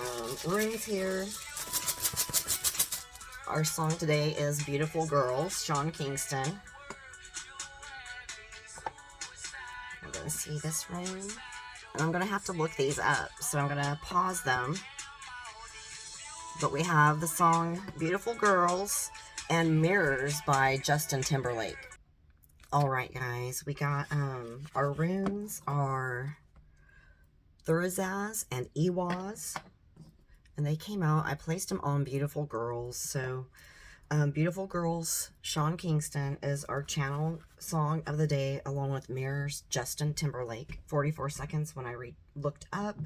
some runes here. Our song today is Beautiful Girls, Sean Kingston. I'm going to see this rune. And I'm going to have to look these up, so I'm going to pause them. But we have the song Beautiful Girls and Mirrors by Justin Timberlake. Alright guys, we got our runes are Thurizaz and Ewaz. And they came out, I placed them on Beautiful Girls. So Beautiful Girls, Sean Kingston is our channel song of the day, along with Mirrors, Justin Timberlake. 44 seconds when I looked up.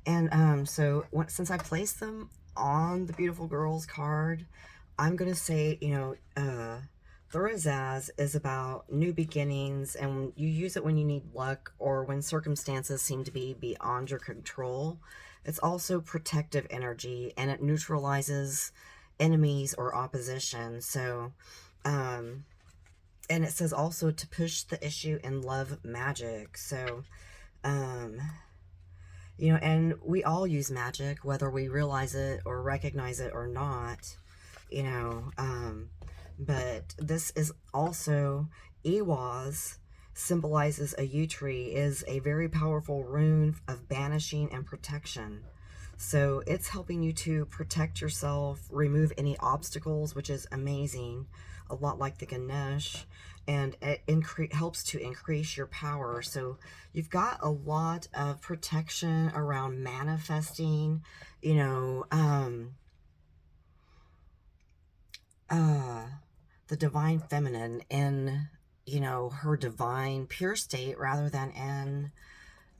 And since I placed them on the Beautiful Girls card, I'm going to say, Thurizaz is about new beginnings, and you use it when you need luck or when circumstances seem to be beyond your control. It's also protective energy, and it neutralizes enemies or opposition. So, and it says also to push the issue in love magic. So, and we all use magic, whether we realize it or recognize it or not, but this is also Ewaz symbolizes a yew tree, is a very powerful rune of banishing and protection. So it's helping you to protect yourself, remove any obstacles, which is amazing, a lot like the Ganesh, and it helps to increase your power. So you've got a lot of protection around manifesting, the divine feminine in her divine pure state rather than in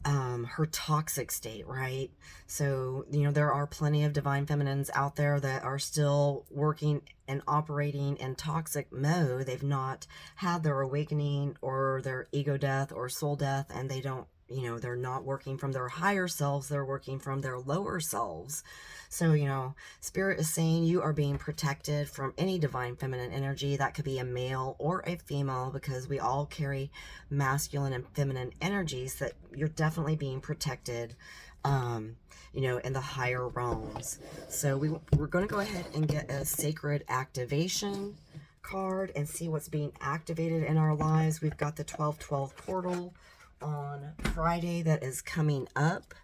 her toxic state, right? So, there are plenty of divine feminines out there that are still working and operating in toxic mode. They've not had their awakening or their ego death or soul death, and they don't, they're not working from their higher selves, they're working from their lower selves. So, Spirit is saying you are being protected from any divine feminine energy. That could be a male or a female, because we all carry masculine and feminine energies, that you're definitely being protected, in the higher realms. So we're going to go ahead and get a sacred activation card and see what's being activated in our lives. We've got the 12/12 portal on Friday that is coming up.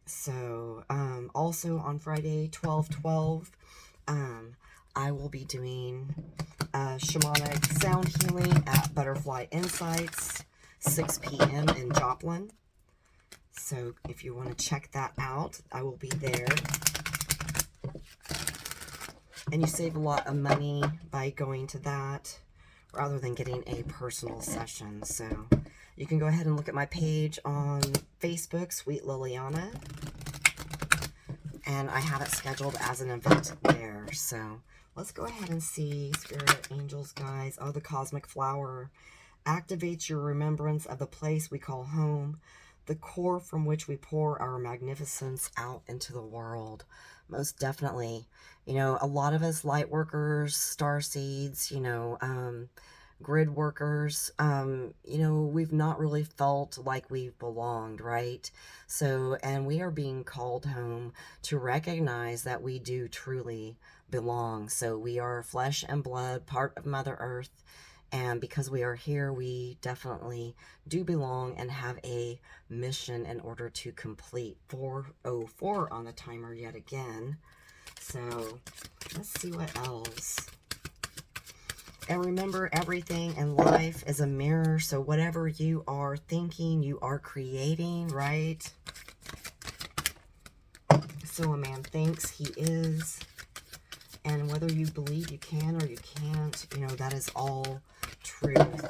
So, also on Friday, 12/12, I will be doing shamanic sound healing at Butterfly Insights, 6 p.m. in Joplin. So, if you want to check that out, I will be there. And you save a lot of money by going to that rather than getting a personal session. So, you can go ahead and look at my page on Facebook, Sweet Liliana. And I have it scheduled as an event there. So let's go ahead and see, Spirit, Angels, Guides. Oh, the Cosmic Flower activates your remembrance of the place we call home, the core from which we pour our magnificence out into the world. Most definitely. A lot of us light workers, star seeds, grid workers, we've not really felt like we've belonged, right? So, and we are being called home to recognize that we do truly belong. So we are flesh and blood, part of Mother Earth, and because we are here, we definitely do belong and have a mission in order to complete. 4:04 on the timer yet again. So let's see what else. And remember, everything in life is a mirror. So whatever you are thinking, you are creating, right? So a man thinks, he is. And whether you believe you can or you can't, that is all truth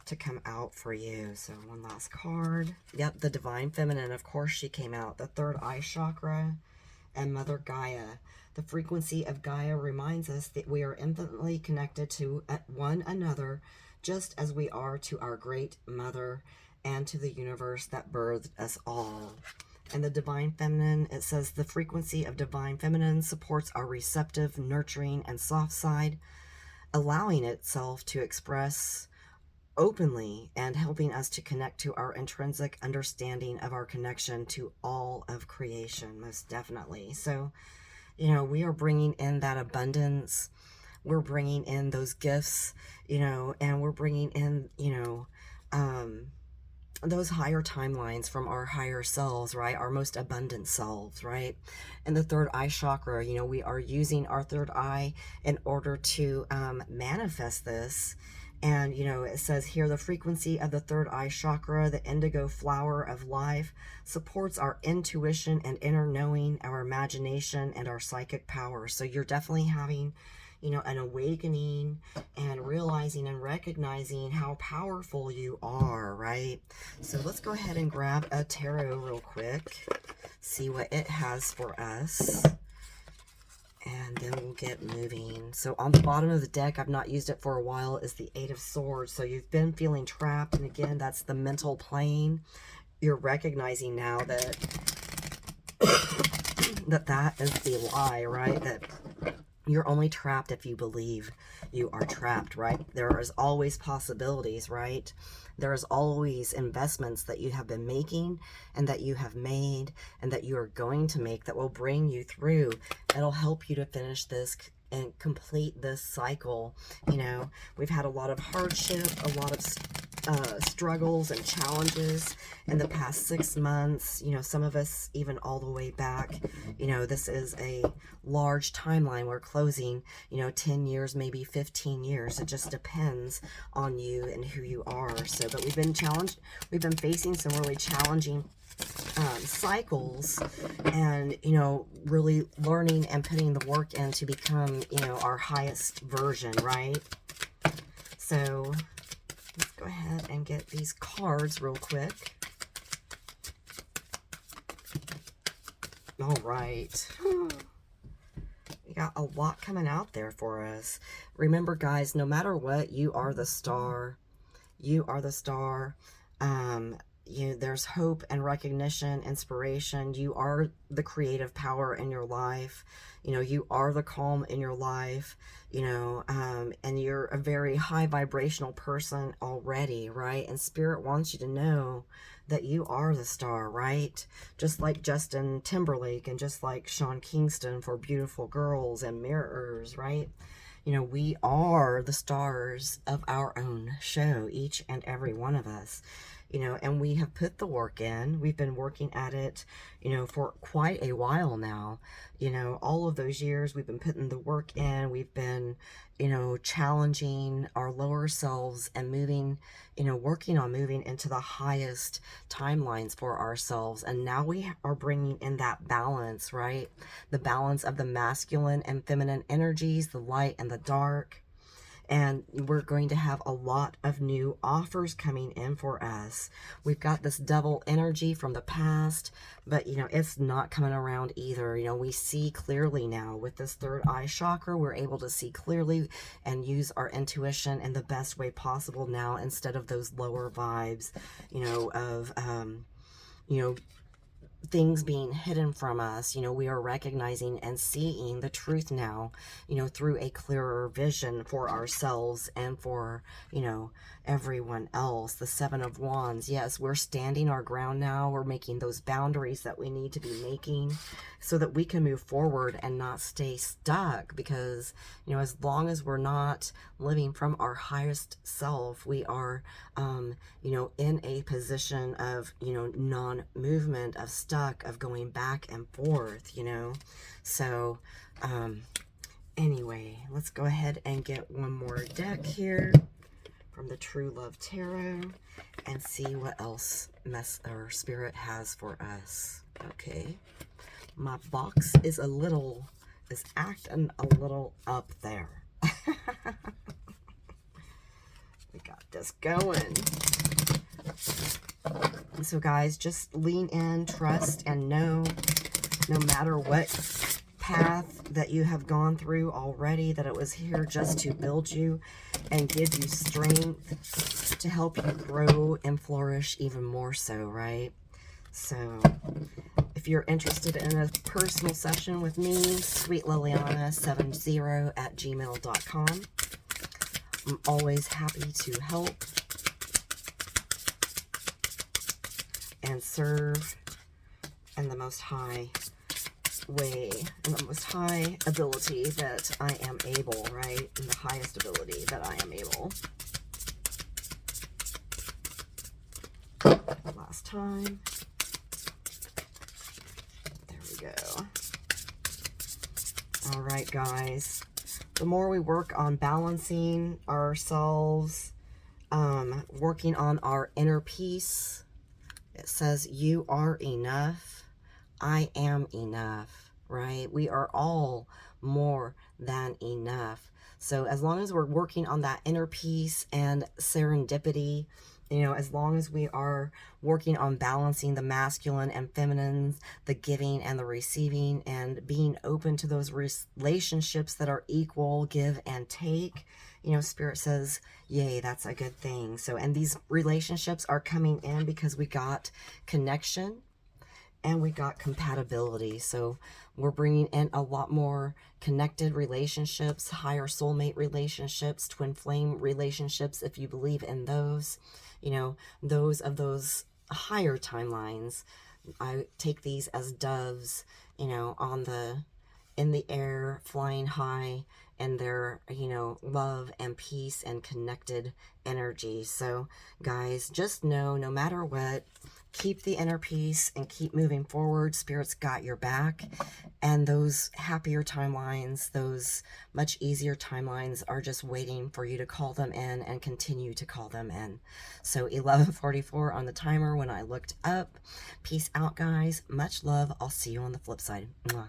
to come out for you. So one last card. Yep, the Divine Feminine, of course, she came out. The third eye chakra and Mother Gaia. The frequency of Gaia reminds us that we are infinitely connected to one another, just as we are to our great mother and to the universe that birthed us all. And the Divine Feminine, it says the frequency of Divine Feminine supports our receptive, nurturing, and soft side, allowing itself to express openly and helping us to connect to our intrinsic understanding of our connection to all of creation, most definitely. So, you know, we are bringing in that abundance. We're bringing in those gifts, you know, and we're bringing in, you know, those higher timelines from our higher selves, right? Our most abundant selves, right? And the third eye chakra, you know, we are using our third eye in order to manifest this. And, you know, it says here, the frequency of the third eye chakra, the indigo flower of life, supports our intuition and inner knowing, our imagination, and our psychic power. So you're definitely having, you know, an awakening and realizing and recognizing how powerful you are, right? So let's go ahead and grab a tarot real quick, see what it has for us, and then we'll get moving. So on the bottom of the deck, I've not used it for a while, is the Eight of Swords. So you've been feeling trapped, and again, that's the mental plane. You're recognizing now that that is the lie, right? That you're only trapped if you believe you are trapped, right? There is always possibilities, right? There is always investments that you have been making and that you have made and that you are going to make that will bring you through. It'll help you to finish this and complete this cycle. You know, we've had a lot of hardship, a lot of struggles and challenges in the past 6 months. You know, some of us even all the way back. You know, this is a large timeline. We're closing, you know, 10 years, maybe 15 years. It just depends on you and who you are. So, but we've been challenged. We've been facing some really challenging cycles, and, you know, really learning and putting the work in to become, you know, our highest version, right? So let's go ahead and get these cards real quick. All right. We got a lot coming out there for us. Remember, guys, no matter what, you are the star. You are the star. There's hope and recognition, inspiration. You are the creative power in your life. You know, you are the calm in your life, you know, and you're a very high vibrational person already, right? And Spirit wants you to know that you are the star, right? Just like Justin Timberlake and just like Sean Kingston for Beautiful Girls and Mirrors, right? You know, we are the stars of our own show, each and every one of us. You know, and we have put the work in. We've been working at it, you know, for quite a while now. You know, all of those years we've been putting the work in. We've been, you know, challenging our lower selves and moving, you know, working on moving into the highest timelines for ourselves. And now we are bringing in that balance, right? The balance of the masculine and feminine energies, the light and the dark. And we're going to have a lot of new offers coming in for us. We've got this devil energy from the past, but, you know, it's not coming around either. You know, we see clearly now with this third eye chakra. We're able to see clearly and use our intuition in the best way possible now, instead of those lower vibes, you know, of, you know, things being hidden from us. You know, we are recognizing and seeing the truth now, you know, through a clearer vision for ourselves and for, you know, everyone else. The Seven of Wands. Yes, we're standing our ground now. We're making those boundaries that we need to be making so that we can move forward and not stay stuck. Because, you know, as long as we're not living from our highest self, we are, you know, in a position of, you know, non-movement, of stuck, of going back and forth, you know. So, anyway, let's go ahead and get one more deck here from the True Love Tarot and see what else Spirit has for us. Okay, my box is acting a little up there. We got this going. So guys, just lean in, trust, and know, no matter what path that you have gone through already, that it was here just to build you and give you strength to help you grow and flourish even more so, right? So if you're interested in a personal session with me, sweetliliana70@gmail.com. I'm always happy to help. and serve in the most high way, in the most high ability that I am able, right? In the highest ability that I am able. Last time. There we go. All right, guys. The more we work on balancing ourselves, working on our inner peace, it says, you are enough. I am enough, right? We are all more than enough. So as long as we're working on that inner peace and serendipity, you know, as long as we are working on balancing the masculine and feminine, the giving and the receiving, and being open to those relationships that are equal, give and take, you know, Spirit says, yay, that's a good thing. So, and these relationships are coming in because we got connection and we got compatibility. So we're bringing in a lot more connected relationships, higher soulmate relationships, twin flame relationships, if you believe in those, you know, those of those higher timelines. I take these as doves, you know, in the air, flying high, and their, you know, love and peace and connected energy. So guys, just know, no matter what, keep the inner peace and keep moving forward. Spirit's got your back. And those happier timelines, those much easier timelines are just waiting for you to call them in and continue to call them in. So 11:44 on the timer when I looked up. Peace out, guys. Much love. I'll see you on the flip side. Mwah.